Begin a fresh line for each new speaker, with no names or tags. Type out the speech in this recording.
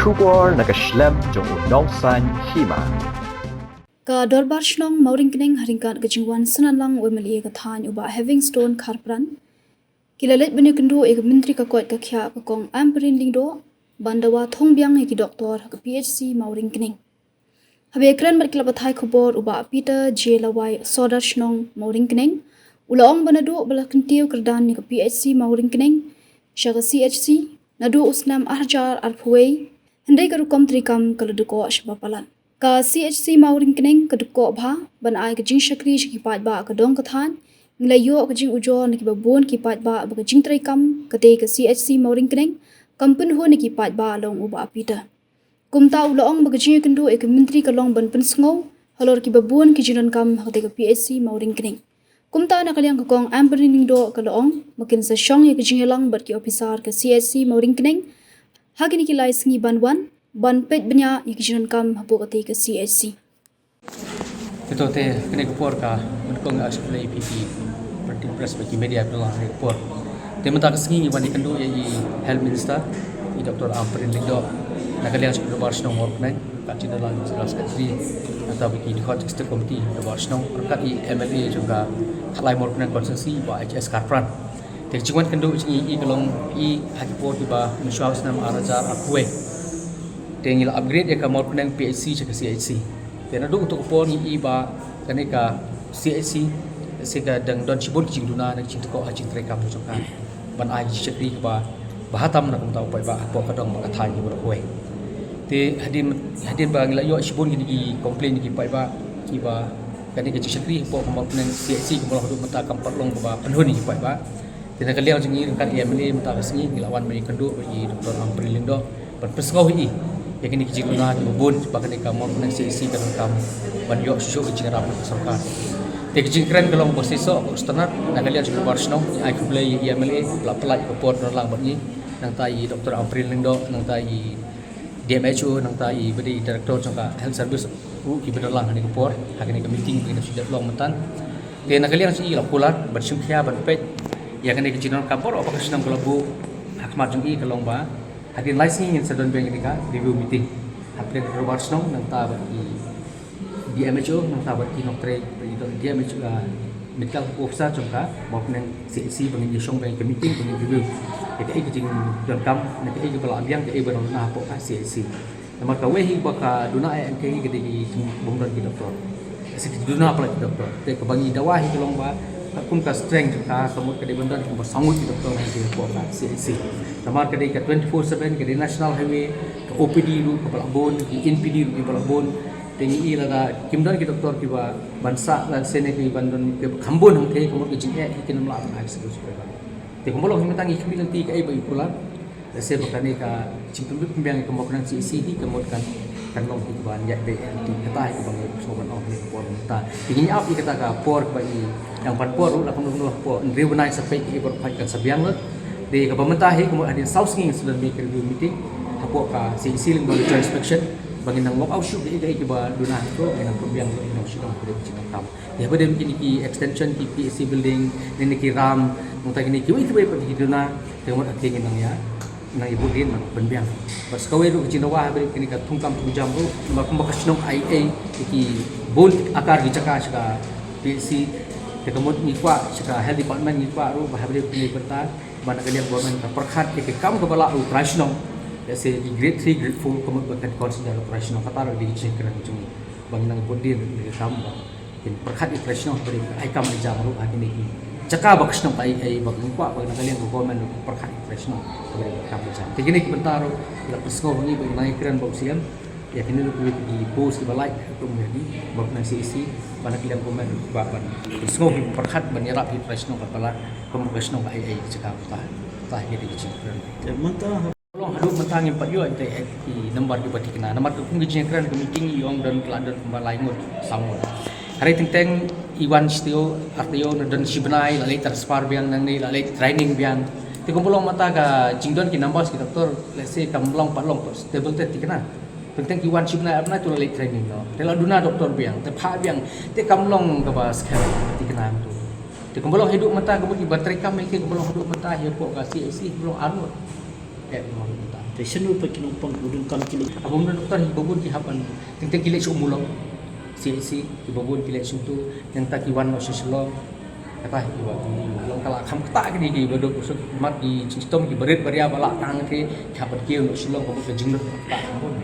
Shubor nakaslem jong unongsan hima.
Ka dorbar shnong mauring kning haringkat kejingwan senanlang wemeli ka than uba having stone karpran kilalet bene kendo ek menteri ka kot ka khya ka kong amperin lingdo bandawa thongbyang ki doktor ka phc mauring kning habe kran mar kilaba thai khobor uba peter j lawai sodar shnong mauring kning ulong banadu balakentiu kerdan ni ka phc mauring kning shaga chc nadu usnam arjar arphuei hendai ka rukom trikam kaladuko ashbapalan ka CHC mauring kning ka duko bha ban ai ka jing shakri shi pat ba ka dong ka than ngla yo ka jing ujo ni ki babon ki pat ba ka jing trai kam ka te ka CHC mauring kning kampen ho ni ki pat ba long uba pita kumta ulong ba ka jing kendu ek menteri ka long ban pen sngo halor ki babon ki jinan kam ha te ka PHC mauring kning kumta na kalyang ka kong amperin do ka long makin sa shong ye ka jing lang bar ki officer ka CHC mauring kning hagini ki lai sngi ban ban pet benya ikijinan kam hapo kate ka CHC
Ito te kene kupor ka menkong asplay PP party press bagi media pelah report te mata kesengi bani kendo ye health minister i Dr. Amperin Lindo nakalian sekolah barsno work nai ka cina lang jelas katri atau bagi di hot executive committee the barsno perkat i MLA juga halai work nai konsensi ba HS Karpran te jingan kendo i kelong i hakipor tiba insyaallah nam arajar akwe tinggal upgrade ya kamar penang PHC ke CHC. Dan ada untuk upon iba kaneka CHC sehingga dang don cibun cing duna nak cing teko hajing rekam jokan. Ban ai cekri ba bahatam nak tahu pai ba apa kadang ba kathai ni beroi. Te hadin ba ngila yo cibun gini komplain gi pai ba iba kaneka cekri apa kamar penang CHC ke bola hadu mata kam perlong ba penhuni pai ba. Dan kalian jengi kan MLA mata kesini ngilawan mai kendu bagi Dr. Amperin Lindo ban pesngau hi yang ini kecil guna dibun bahkan di kamar pun CC kan kamu banyak susu kecil rapat sarkan. Di kecil keren kalau posisi setengah nak kalian juga barsno aku beli MLA pelak report orang begini nang tai Dr. Amperin Lindo nang tai DMHO nang tai beri direktur jangka health service ki berlang ni report hari ni meeting begini sudah long mentan. Di nak kalian sih lakukan bersungkia berpet yang ini kecil kampor apa kesenang kalau bu hakmat jungi kalau ba hadin licensing yang sedang bank ini kan review meeting hampir berubah senang nang tabat di DMHO nang tabat di dokter itu DMHO juga medical officer juga maupun yang CC bangin jesong bank meeting bangin review jadi ai kecing dan kam nak ai kepala abiang ai baru na apa CC nomor ka wehi baka duna ai angke gede di bongdan di dokter sik duna apa di dokter te ka bangi dawahi tolong ba akun ka strength ka kamut ka dibandan ko sangut di dokter nang di ko ka CC Tamar kedai ke 24/7 kedai National Highway ke OPD ru ke Balabon ke NPD ru ke Balabon tengi lada kimdan ki doktor ki ba bansa lan sene ki bandon ke khambon hang the komor ki jinge ki namla ang ai sedu sedu te komolo himitang ki bilang ti ka ai bai pula se bakane ka cimpun pembiang ke komor nang CC di komor kan long ki ban ya be ti kata ki bang soban of ni por ta tingin up ki kata ka por ba yang pan por ru la komor por revenai sampai ki por kan sabiang le di pemerintah kemudian ada South King sudah make review meeting hapok ka CC ling bagi inspection bagi nang walk out shoot di ke ba duna to nang pembiang nang sidang kulit cina kam ya pada mungkin ki extension ki PSC building ni ki ram muta kini ki itu bagi duna kemudian akhirnya nang ya nang ibu din nang pembiang pas kawai ru cina wah beri kini ka tungkam tunjam ru makas nong IA ki bol akar ki caka caka PSC kemudian nikwa caka health department nikwa ru bahari pilih berta mana kalian government ka perkhat ke kam ke bala operational jase di grade 3 grade 4 kamu bahkan consider operational kata di check kan cung bang nang bodin di kam in perkhat operational beri ai kam jam ru hari ni caka baksno ai bang kwa bang kalian government perkhat operational beri kam jam tigini ki bentar la pesgo ni bang nai kran bau siam ya kini lu di post di balai untuk menjadi bang nang CC mana kalian government bapan pesgo perkhat menyerap operational kepala komunikasi ai cakap tah jadi kecil kan mentah kalau hadu mentang yang padio itu di nomor di bati kena nomor ku ngejeng kran ke meeting yang dan kelandan kembali ngut samul hari tentang Iwan Stio Artio dan Sibnai lalai terspar biang nang ni lalai training biang ti kumpulong mata ka jingdon ki nambas ki doktor let's say kamlong patlong stable tet kena tentang Iwan Sibnai apna tu lalai training no tela duna doktor biang te pha biang te kamlong ka ba skar ti kena tu di kumpulan hidup mata kemudian baterai kami ke kumpulan hidup mata hidup kasih isi belum anu belum mata
Te senu pa kinumpang udun kam kili.
Abang doktor hibabun ki hapan tengteng kilek sumulong. Si hibabun kilek suntu yang tak kiwan no seselo. Apa iwa long kala kham ta ki di bodok usuk mat di sistem ki berit beria bala tang ke hapan kieu no silong ko ke jingnut ta hampun.